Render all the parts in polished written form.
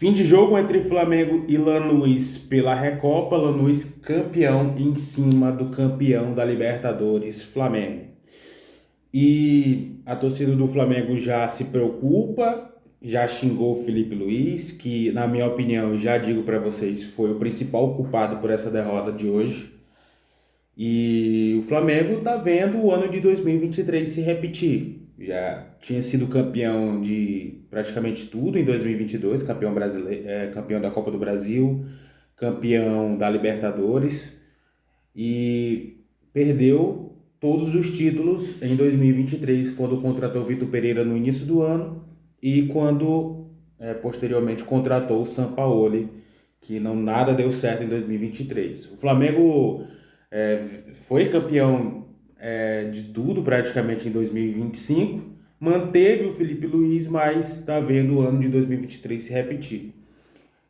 Fim de jogo entre Flamengo e Lanús pela Recopa. Lanús campeão em cima do campeão da Libertadores, Flamengo. E a torcida do Flamengo já se preocupa, já xingou o Felipe Luiz, que, na minha opinião, já digo para vocês, foi o principal culpado por essa derrota de hoje. E o Flamengo tá vendo o ano de 2023 se repetir. Já tinha sido campeão de praticamente tudo em 2022, campeão brasileiro, campeão da Copa do Brasil, campeão da Libertadores e perdeu todos os títulos em 2023, quando contratou o Vitor Pereira no início do ano e quando posteriormente contratou o Sampaoli, que não nada deu certo em 2023. O Flamengo é, foi campeão de tudo praticamente em 2025, manteve o Felipe Luiz, mas está vendo o ano de 2023 se repetir.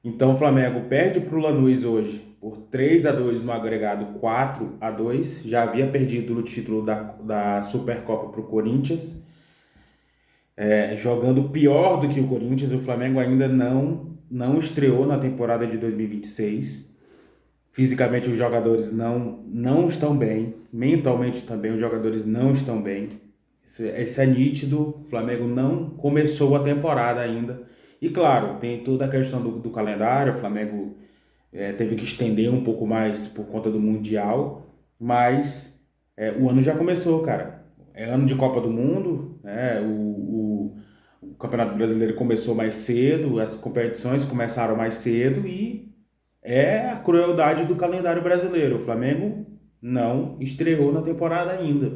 Então o Flamengo perde para o Lanús hoje por 3-2 no agregado 4-2. Já havia perdido o título da Supercopa para o Corinthians. Jogando pior do que o Corinthians, o Flamengo ainda não estreou na temporada de 2026. Fisicamente os jogadores não estão bem, mentalmente também os jogadores não estão bem. Isso é nítido, o Flamengo não começou a temporada ainda. E claro, tem toda a questão do calendário, o Flamengo teve que estender um pouco mais por conta do Mundial, mas o ano já começou, cara. É ano de Copa do Mundo, né? O Campeonato Brasileiro começou mais cedo, as competições começaram mais cedo e é a crueldade do calendário brasileiro. O Flamengo não estreou na temporada ainda.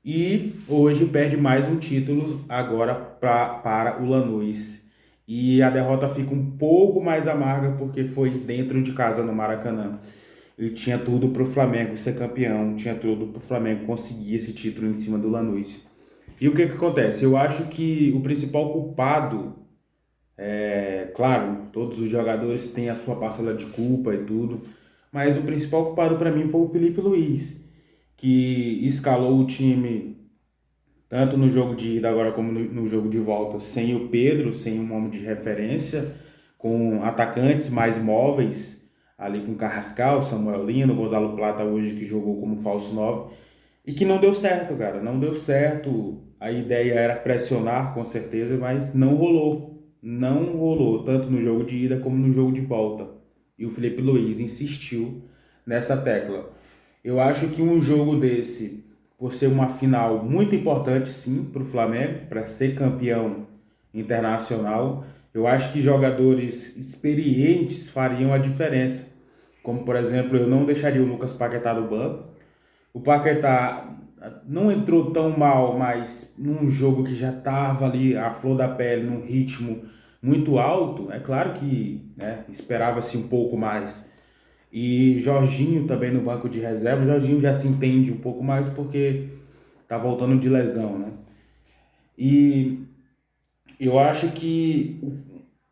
E hoje perde mais um título agora para o Lanús. E a derrota fica um pouco mais amarga porque foi dentro de casa no Maracanã. E tinha tudo para o Flamengo ser campeão, tinha tudo para o Flamengo conseguir esse título em cima do Lanús. E o que acontece? Eu acho que o principal culpado, claro, todos os jogadores têm a sua parcela de culpa e tudo, mas o principal culpado para mim foi o Felipe Luiz, que escalou o time tanto no jogo de ida agora como no jogo de volta, sem o Pedro, sem um homem de referência, com atacantes mais móveis, ali com Carrascal, Samuel Lino, Gonzalo Plata hoje que jogou como falso 9, e que não deu certo, cara, não deu certo. A ideia era pressionar com certeza, mas não rolou. Não rolou, tanto no jogo de ida como no jogo de volta. E o Felipe Luiz insistiu nessa tecla. Eu acho que um jogo desse, por ser uma final muito importante, sim, para o Flamengo, para ser campeão internacional, eu acho que jogadores experientes fariam a diferença. Como, por exemplo, eu não deixaria o Lucas Paquetá no banco. O Paquetá não entrou tão mal, mas num jogo que já estava ali a flor da pele, num ritmo muito alto, é claro que esperava-se um pouco mais. E Jorginho também no banco de reserva. O Jorginho já se entende um pouco mais porque tá voltando de lesão, né? E eu acho que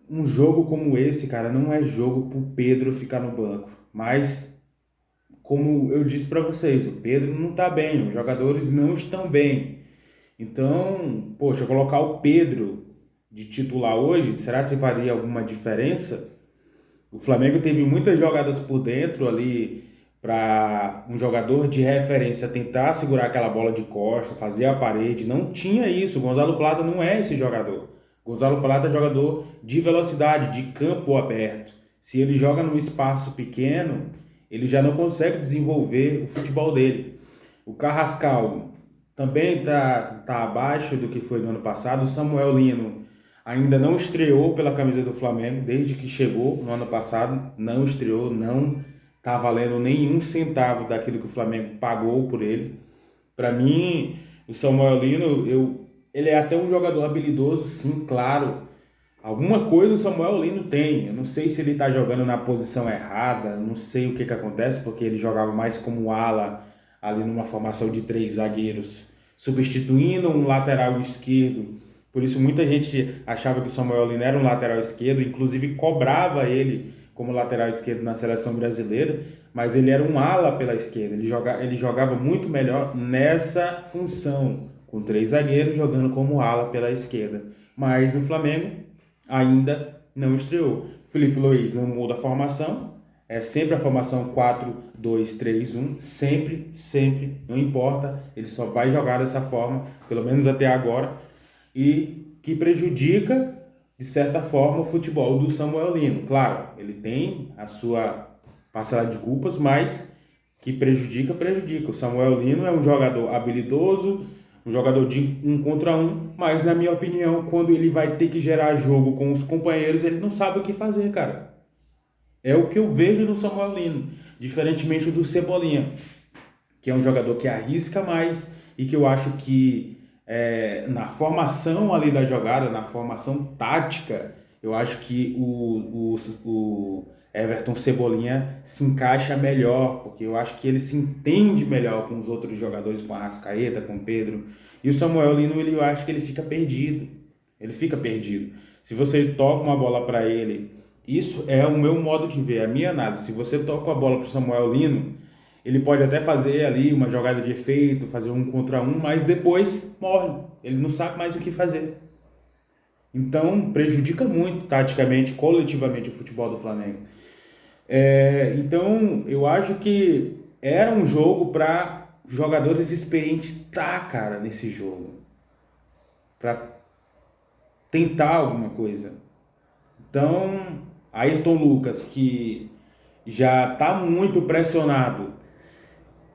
um jogo como esse, cara, não é jogo pro Pedro ficar no banco. Mas, como eu disse para vocês, o Pedro não tá bem, os jogadores não estão bem. Então, poxa, colocar o Pedro de titular hoje, será que faria alguma diferença? O Flamengo teve muitas jogadas por dentro ali para um jogador de referência tentar segurar aquela bola de costa, fazer a parede. Não tinha isso. O Gonzalo Plata não é esse jogador. O Gonzalo Plata é jogador de velocidade, de campo aberto. Se ele joga num espaço pequeno, ele já não consegue desenvolver o futebol dele. O Carrascal também tá abaixo do que foi no ano passado. O Samuel Lino ainda não estreou pela camisa do Flamengo, desde que chegou no ano passado, não estreou, não está valendo nenhum centavo daquilo que o Flamengo pagou por ele. Para mim, o Samuel Lino, ele é até um jogador habilidoso, sim, claro. Alguma coisa o Samuel Lino tem. Eu não sei se ele está jogando na posição errada, não sei o que acontece, porque ele jogava mais como ala, ali numa formação de três zagueiros, substituindo um lateral esquerdo. Por isso muita gente achava que o Samuel Lino era um lateral esquerdo, inclusive cobrava ele como lateral esquerdo na seleção brasileira, mas ele era um ala pela esquerda. Ele jogava muito melhor nessa função, com três zagueiros jogando como ala pela esquerda. Mas o Flamengo ainda não estreou. Felipe Luiz não muda a formação, é sempre a formação 4-2-3-1, sempre, sempre, não importa, ele só vai jogar dessa forma, pelo menos até agora, e que prejudica, de certa forma, o futebol do Samuel Lino. Claro, ele tem a sua parcela de culpas, mas que prejudica, prejudica. O Samuel Lino é um jogador habilidoso, um jogador de um contra um, mas na minha opinião, quando ele vai ter que gerar jogo com os companheiros, ele não sabe o que fazer, cara. É o que eu vejo no Samuel Lino, diferentemente do Cebolinha, que é um jogador que arrisca mais e que eu acho que na formação ali da jogada, na formação tática, eu acho que o Everton Cebolinha se encaixa melhor, porque eu acho que ele se entende melhor com os outros jogadores, com a Arrascaeta, com o Pedro. E o Samuel Lino, eu acho que ele fica perdido. Ele fica perdido. Se você toca uma bola para ele, isso é o meu modo de ver, a minha análise. Se você toca a bola para o Samuel Lino, ele pode até fazer ali uma jogada de efeito, fazer um contra um, mas depois morre. Ele não sabe mais o que fazer. Então, prejudica muito, taticamente, coletivamente, o futebol do Flamengo. Então, eu acho que era um jogo para jogadores experientes estar, cara, nesse jogo. Para tentar alguma coisa. Então, Ayrton Lucas, que já está muito pressionado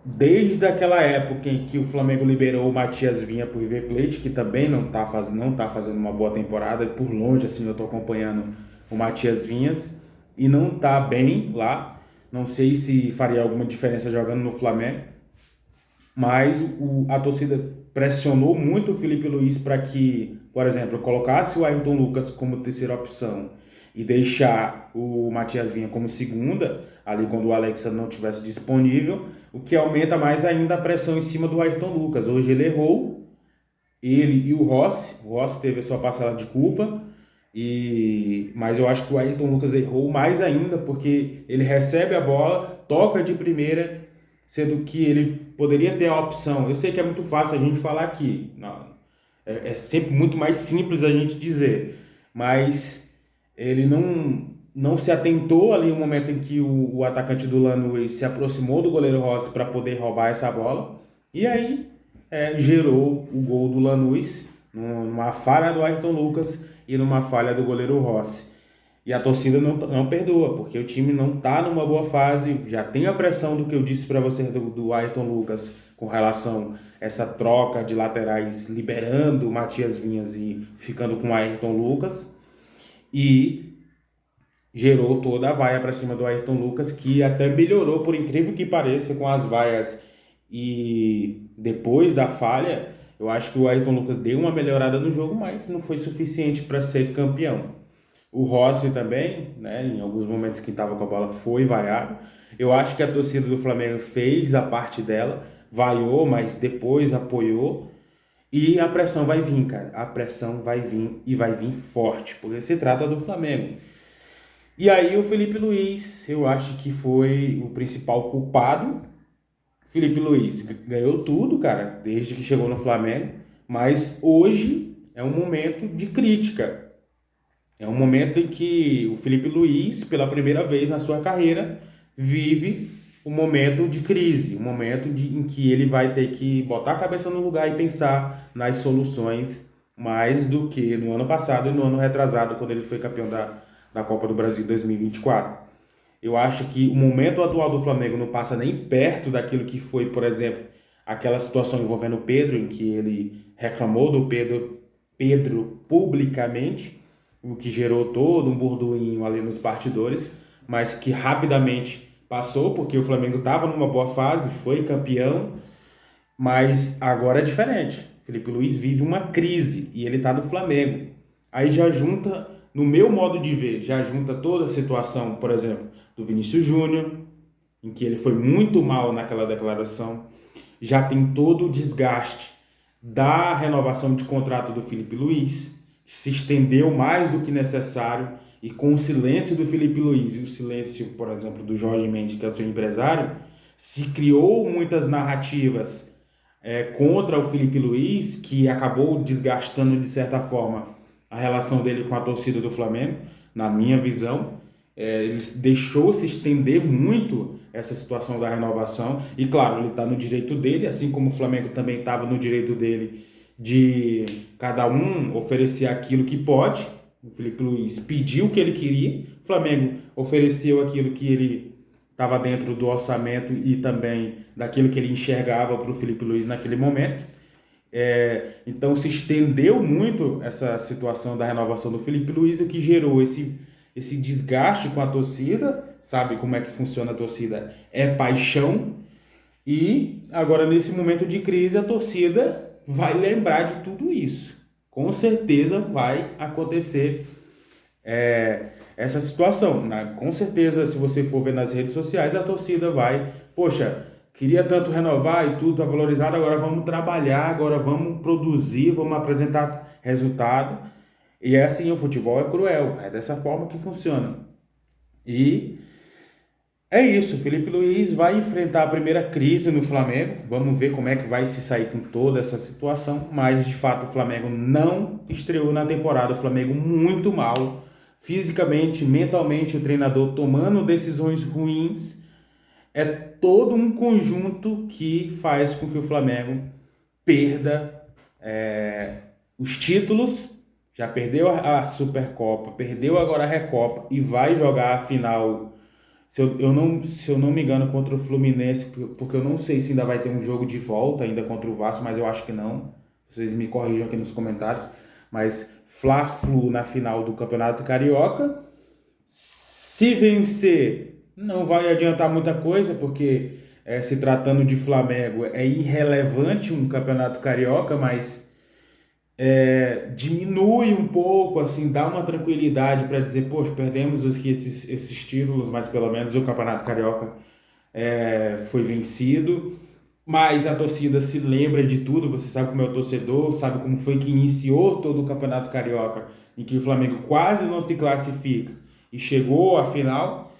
desde aquela época em que o Flamengo liberou o Matias Vinha para o River Plate, que também não tá fazendo uma boa temporada, e por longe assim eu estou acompanhando o Matias Vinhas e não está bem lá. Não sei se faria alguma diferença jogando no Flamengo, mas a torcida pressionou muito o Felipe Luiz para que, por exemplo, colocasse o Ayrton Lucas como terceira opção e deixar o Matias Vinha como segunda, ali quando o Alexandre não estivesse disponível, o que aumenta mais ainda a pressão em cima do Ayrton Lucas. Hoje ele errou, ele e o Rossi teve a sua parcela de culpa, mas eu acho que o Ayrton Lucas errou mais ainda, porque ele recebe a bola, toca de primeira, sendo que ele poderia ter a opção. Eu sei que é muito fácil a gente falar aqui, não, é sempre muito mais simples a gente dizer, mas ele não se atentou ali no momento em que o atacante do Lanús se aproximou do goleiro Rossi para poder roubar essa bola, e aí gerou o gol do Lanús, numa falha do Ayrton Lucas e numa falha do goleiro Rossi. E a torcida não perdoa, porque o time não está numa boa fase, já tem a pressão do que eu disse para vocês do Ayrton Lucas com relação a essa troca de laterais, liberando o Matias Vinhas e ficando com o Ayrton Lucas, e gerou toda a vaia para cima do Ayrton Lucas, que até melhorou, por incrível que pareça, com as vaias. E depois da falha, eu acho que o Ayrton Lucas deu uma melhorada no jogo, mas não foi suficiente para ser campeão. O Rossi também, né, em alguns momentos que estava com a bola, foi vaiado. Eu acho que a torcida do Flamengo fez a parte dela, vaiou, mas depois apoiou. E a pressão vai vir, cara. A pressão vai vir e vai vir forte, porque se trata do Flamengo. E aí o Felipe Luiz, eu acho que foi o principal culpado. Felipe Luiz ganhou tudo, cara, desde que chegou no Flamengo, mas hoje é um momento de crítica. É um momento em que o Felipe Luiz, pela primeira vez na sua carreira, vive um momento de crise, um momento em que ele vai ter que botar a cabeça no lugar e pensar nas soluções mais do que no ano passado e no ano retrasado, quando ele foi campeão da Copa do Brasil 2024. Eu acho que o momento atual do Flamengo não passa nem perto daquilo que foi, por exemplo, aquela situação envolvendo o Pedro, em que ele reclamou do Pedro publicamente, o que gerou todo um burburinho ali nos bastidores, mas que rapidamente passou, porque o Flamengo estava numa boa fase, foi campeão, mas agora é diferente. Felipe Luiz vive uma crise e ele está no Flamengo. Aí já junta, no meu modo de ver, já junta toda a situação, por exemplo, do Vinícius Júnior, em que ele foi muito mal naquela declaração. Já tem todo o desgaste da renovação de contrato do Felipe Luiz, que se estendeu mais do que necessário, e com o silêncio do Felipe Luiz e o silêncio, por exemplo, do Jorge Mendes, que é o seu empresário, se criou muitas narrativas contra o Felipe Luiz, que acabou desgastando, de certa forma, a relação dele com a torcida do Flamengo. na minha visão. Ele deixou se estender muito essa situação da renovação, e claro, ele está no direito dele, assim como o Flamengo também estava no direito dele de cada um oferecer aquilo que pode. O Felipe Luiz pediu o que ele queria, o Flamengo ofereceu aquilo que ele estava dentro do orçamento e também daquilo que ele enxergava para o Felipe Luiz naquele momento. Então se estendeu muito essa situação da renovação do Felipe Luiz, o que gerou esse desgaste com a torcida. Sabe como é que funciona a torcida? É paixão. E agora, nesse momento de crise, a torcida vai lembrar de tudo isso. Com certeza vai acontecer essa situação, né? Com certeza, se você for ver nas redes sociais, a torcida vai, poxa, queria tanto renovar e tudo, tá valorizado, agora vamos trabalhar, agora vamos produzir, vamos apresentar resultado. E é assim, o futebol é cruel, é dessa forma que funciona. E é isso, Felipe Luiz vai enfrentar a primeira crise no Flamengo. Vamos ver como é que vai se sair com toda essa situação. Mas de fato o Flamengo não estreou na temporada. O Flamengo muito mal, fisicamente, mentalmente, o treinador tomando decisões ruins. É todo um conjunto que faz com que o Flamengo perda os títulos. Já perdeu a Supercopa, perdeu agora a Recopa e vai jogar a final. Se eu não me engano, contra o Fluminense, porque eu não sei se ainda vai ter um jogo de volta ainda contra o Vasco, mas eu acho que não. Vocês me corrijam aqui nos comentários. Mas Fla-Flu na final do Campeonato Carioca. Se vencer, não vai adiantar muita coisa, porque se tratando de Flamengo, é irrelevante um Campeonato Carioca, mas diminui um pouco, assim, dá uma tranquilidade para dizer, poxa, perdemos esses títulos, mas pelo menos o Campeonato Carioca foi vencido. Mas a torcida se lembra de tudo, você sabe como é o torcedor, sabe como foi que iniciou todo o Campeonato Carioca, em que o Flamengo quase não se classifica e chegou à final.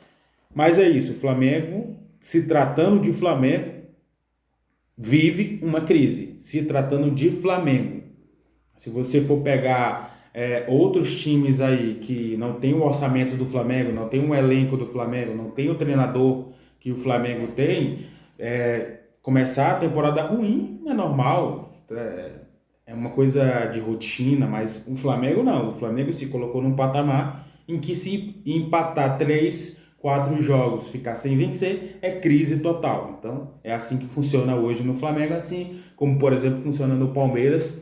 Mas é isso, o Flamengo, se tratando de Flamengo, vive uma crise, se tratando de Flamengo. Se você for pegar outros times aí que não tem o orçamento do Flamengo, não tem um elenco do Flamengo, não tem o treinador que o Flamengo tem, começar a temporada ruim é normal, é uma coisa de rotina, mas o Flamengo não. O Flamengo se colocou num patamar em que se empatar 3, 4 jogos, ficar sem vencer, é crise total. Então é assim que funciona hoje no Flamengo, assim como, por exemplo, funciona no Palmeiras,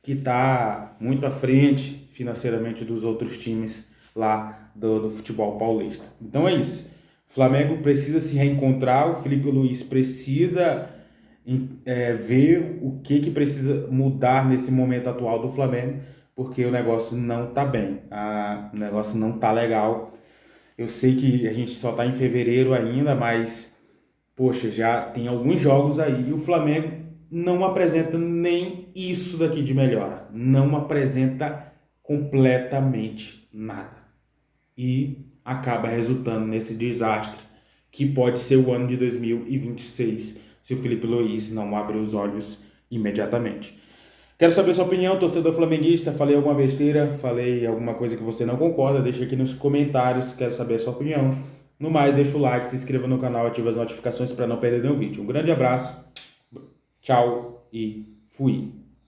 que está muito à frente financeiramente dos outros times lá do futebol paulista. Então é isso. O Flamengo precisa se reencontrar, o Felipe Luiz precisa ver o que precisa mudar nesse momento atual do Flamengo, porque o negócio não está bem, o negócio não está legal. Eu sei que a gente só está em fevereiro ainda, mas, poxa, já tem alguns jogos aí e o Flamengo não apresenta nem isso daqui de melhora. Não apresenta completamente nada. E acaba resultando nesse desastre que pode ser o ano de 2026, se o Felipe Luiz não abrir os olhos imediatamente. Quero saber sua opinião, torcedor flamenguista. Falei alguma besteira? Falei alguma coisa que você não concorda? Deixa aqui nos comentários, quero saber a sua opinião. No mais, deixa o like, se inscreva no canal, ative as notificações para não perder nenhum vídeo. Um grande abraço. Tchau e fui.